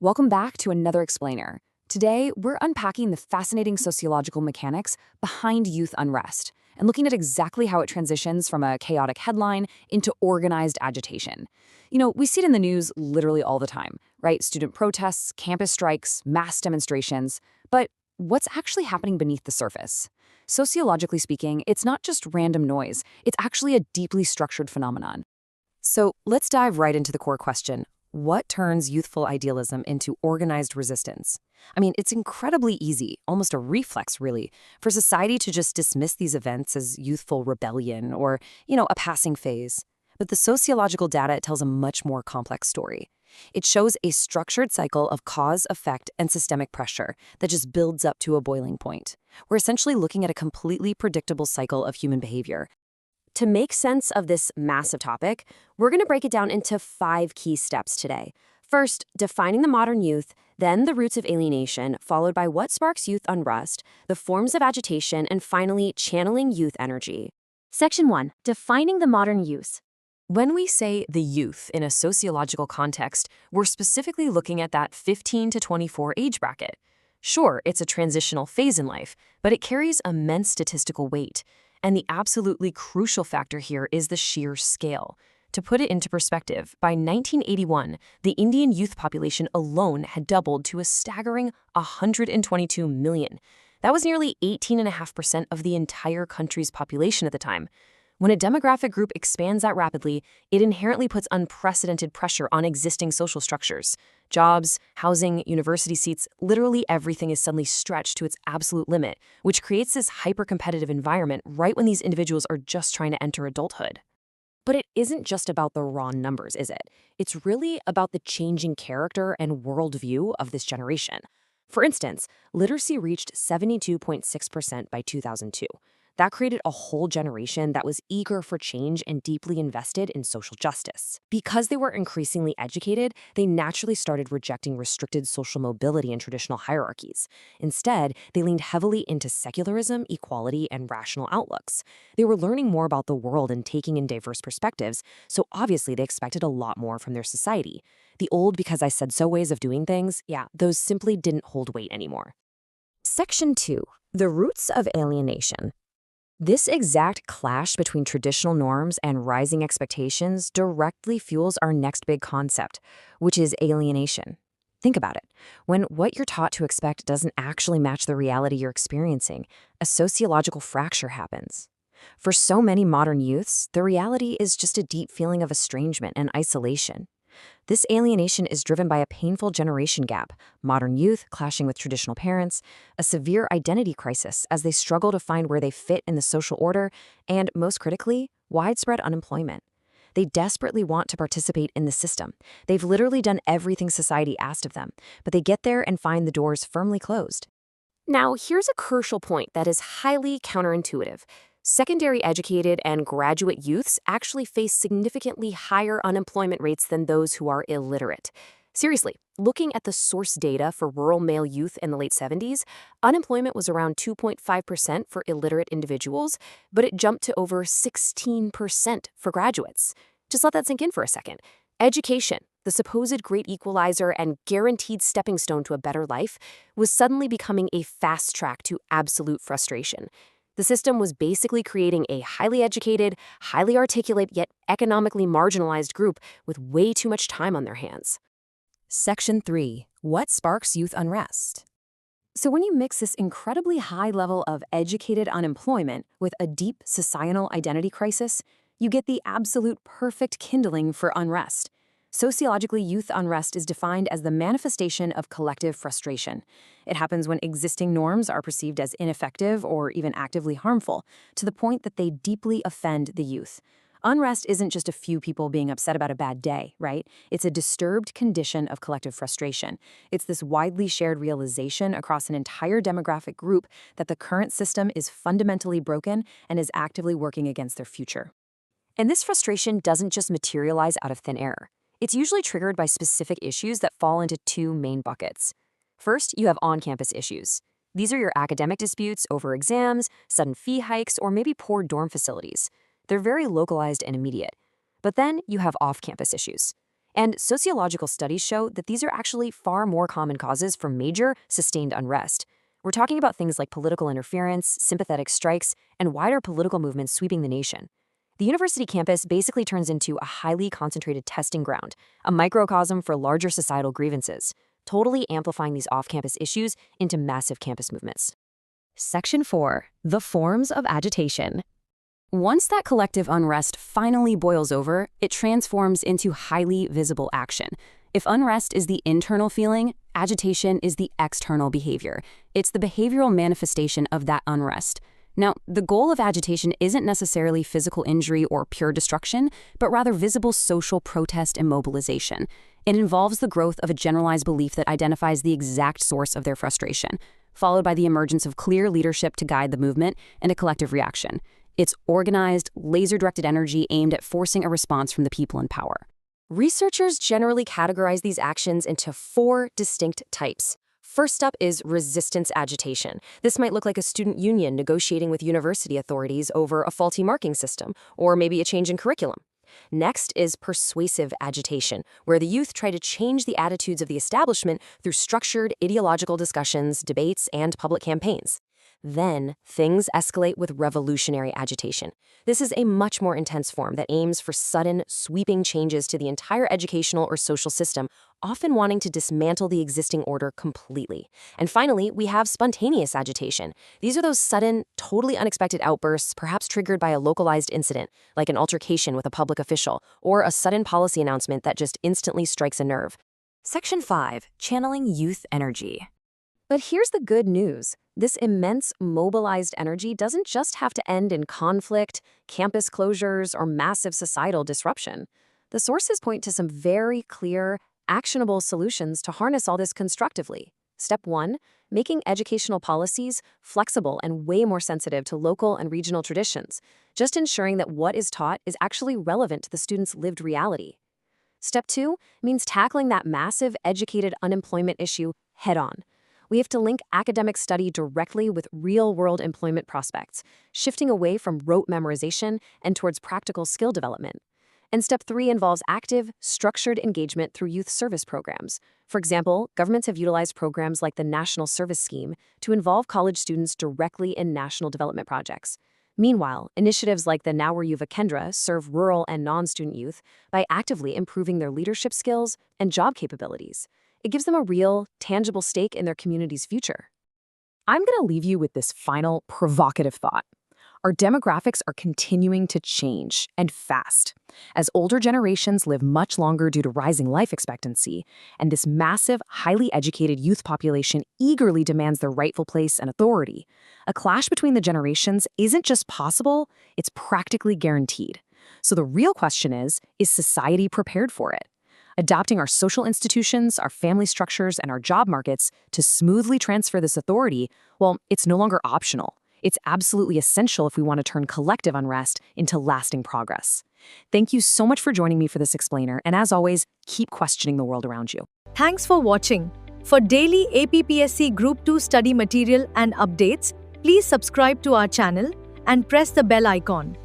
Welcome back to another explainer. Today, we're unpacking the fascinating sociological mechanics behind youth unrest and looking at exactly how it transitions from a chaotic headline into organized agitation. We see it in the news literally all the time, right? Student protests, campus strikes, mass demonstrations. But what's actually happening beneath the surface? Sociologically speaking, it's not just random noise, it's actually a deeply structured phenomenon. So let's dive right into the core question. What turns youthful idealism into organized resistance? It's incredibly easy, almost a reflex really, for society to just dismiss these events as youthful rebellion or, a passing phase. But the sociological data tells a much more complex story. It shows a structured cycle of cause, effect, and systemic pressure that just builds up to a boiling point. We're essentially looking at a completely predictable cycle of human behavior. To make sense of this massive topic, we're going to break it down into 5 key steps today. First, defining the modern youth, then the roots of alienation, followed by what sparks youth unrest, the forms of agitation, and finally, channeling youth energy. Section 1. Defining the modern youth. When we say the youth in a sociological context, we're specifically looking at that 15 to 24 age bracket. Sure, it's a transitional phase in life, but it carries immense statistical weight. And the absolutely crucial factor here is the sheer scale. To put it into perspective, by 1981, the Indian youth population alone had doubled to a staggering 122 million. That was nearly 18.5% of the entire country's population at the time. When a demographic group expands that rapidly, it inherently puts unprecedented pressure on existing social structures. Jobs, housing, university seats, literally everything is suddenly stretched to its absolute limit, which creates this hyper-competitive environment right when these individuals are just trying to enter adulthood. But it isn't just about the raw numbers, is it? It's really about the changing character and worldview of this generation. For instance, literacy reached 72.6% by 2002. That created a whole generation that was eager for change and deeply invested in social justice. Because they were increasingly educated, they naturally started rejecting restricted social mobility and traditional hierarchies. Instead, they leaned heavily into secularism, equality, and rational outlooks. They were learning more about the world and taking in diverse perspectives, so obviously they expected a lot more from their society. The old because I said so ways of doing things, those simply didn't hold weight anymore. Section 2. The roots of alienation. This exact clash between traditional norms and rising expectations directly fuels our next big concept, which is alienation. Think about it. When what you're taught to expect doesn't actually match the reality you're experiencing, a sociological fracture happens. For so many modern youths, the reality is just a deep feeling of estrangement and isolation. This alienation is driven by a painful generation gap, modern youth clashing with traditional parents, a severe identity crisis as they struggle to find where they fit in the social order, and, most critically, widespread unemployment. They desperately want to participate in the system. They've literally done everything society asked of them, but they get there and find the doors firmly closed. Now, here's a crucial point that is highly counterintuitive. Secondary educated and graduate youths actually face significantly higher unemployment rates than those who are illiterate. Seriously, looking at the source data for rural male youth in the late 70s, unemployment was around 2.5% for illiterate individuals, but it jumped to over 16% for graduates. Just let that sink in for a second. Education, the supposed great equalizer and guaranteed stepping stone to a better life, was suddenly becoming a fast track to absolute frustration. The system was basically creating a highly educated, highly articulate, yet economically marginalized group with way too much time on their hands. Section 3. What sparks youth unrest? So when you mix this incredibly high level of educated unemployment with a deep societal identity crisis, you get the absolute perfect kindling for unrest. Sociologically, youth unrest is defined as the manifestation of collective frustration. It happens when existing norms are perceived as ineffective or even actively harmful, to the point that they deeply offend the youth. Unrest isn't just a few people being upset about a bad day, right? It's a disturbed condition of collective frustration. It's this widely shared realization across an entire demographic group that the current system is fundamentally broken and is actively working against their future. And this frustration doesn't just materialize out of thin air. It's usually triggered by specific issues that fall into 2 main buckets. First, you have on-campus issues. These are your academic disputes over exams, sudden fee hikes, or maybe poor dorm facilities. They're very localized and immediate. But then you have off-campus issues. And sociological studies show that these are actually far more common causes for major, sustained unrest. We're talking about things like political interference, sympathetic strikes, and wider political movements sweeping the nation. The university campus basically turns into a highly concentrated testing ground, a microcosm for larger societal grievances, totally amplifying these off-campus issues into massive campus movements. Section 4. The forms of agitation. Once that collective unrest finally boils over, it transforms into highly visible action. If unrest is the internal feeling, agitation is the external behavior. It's the behavioral manifestation of that unrest. Now, the goal of agitation isn't necessarily physical injury or pure destruction, but rather visible social protest and mobilization. It involves the growth of a generalized belief that identifies the exact source of their frustration, followed by the emergence of clear leadership to guide the movement and a collective reaction. It's organized, laser-directed energy aimed at forcing a response from the people in power. Researchers generally categorize these actions into 4 distinct types. First up is resistance agitation. This might look like a student union negotiating with university authorities over a faulty marking system, or maybe a change in curriculum. Next is persuasive agitation, where the youth try to change the attitudes of the establishment through structured ideological discussions, debates, and public campaigns. Then, things escalate with revolutionary agitation. This is a much more intense form that aims for sudden, sweeping changes to the entire educational or social system, often wanting to dismantle the existing order completely. And finally, we have spontaneous agitation. These are those sudden, totally unexpected outbursts, perhaps triggered by a localized incident, like an altercation with a public official, or a sudden policy announcement that just instantly strikes a nerve. Section 5. Channeling youth energy. But here's the good news. This immense mobilized energy doesn't just have to end in conflict, campus closures, or massive societal disruption. The sources point to some very clear, actionable solutions to harness all this constructively. Step 1, making educational policies flexible and way more sensitive to local and regional traditions, just ensuring that what is taught is actually relevant to the students' lived reality. Step 2 means tackling that massive educated unemployment issue head-on. We have to link academic study directly with real-world employment prospects, shifting away from rote memorization and towards practical skill development. And step 3 involves active, structured engagement through youth service programs. For example, governments have utilized programs like the National Service Scheme to involve college students directly in national development projects. Meanwhile, initiatives like the Now Where Yuva Kendra serve rural and non-student youth by actively improving their leadership skills and job capabilities. It gives them a real, tangible stake in their community's future. I'm going to leave you with this final provocative thought. Our demographics are continuing to change, and fast. As older generations live much longer due to rising life expectancy, and this massive, highly educated youth population eagerly demands their rightful place and authority, a clash between the generations isn't just possible, it's practically guaranteed. So the real question is society prepared for it? Adapting our social institutions, our family structures, and our job markets to smoothly transfer this authority, well, it's no longer optional. It's absolutely essential if we want to turn collective unrest into lasting progress. Thank you so much for joining me for this explainer, and as always, keep questioning the world around you. Thanks for watching. For daily APPSC Group 2 study material and updates, please subscribe to our channel and press the bell icon.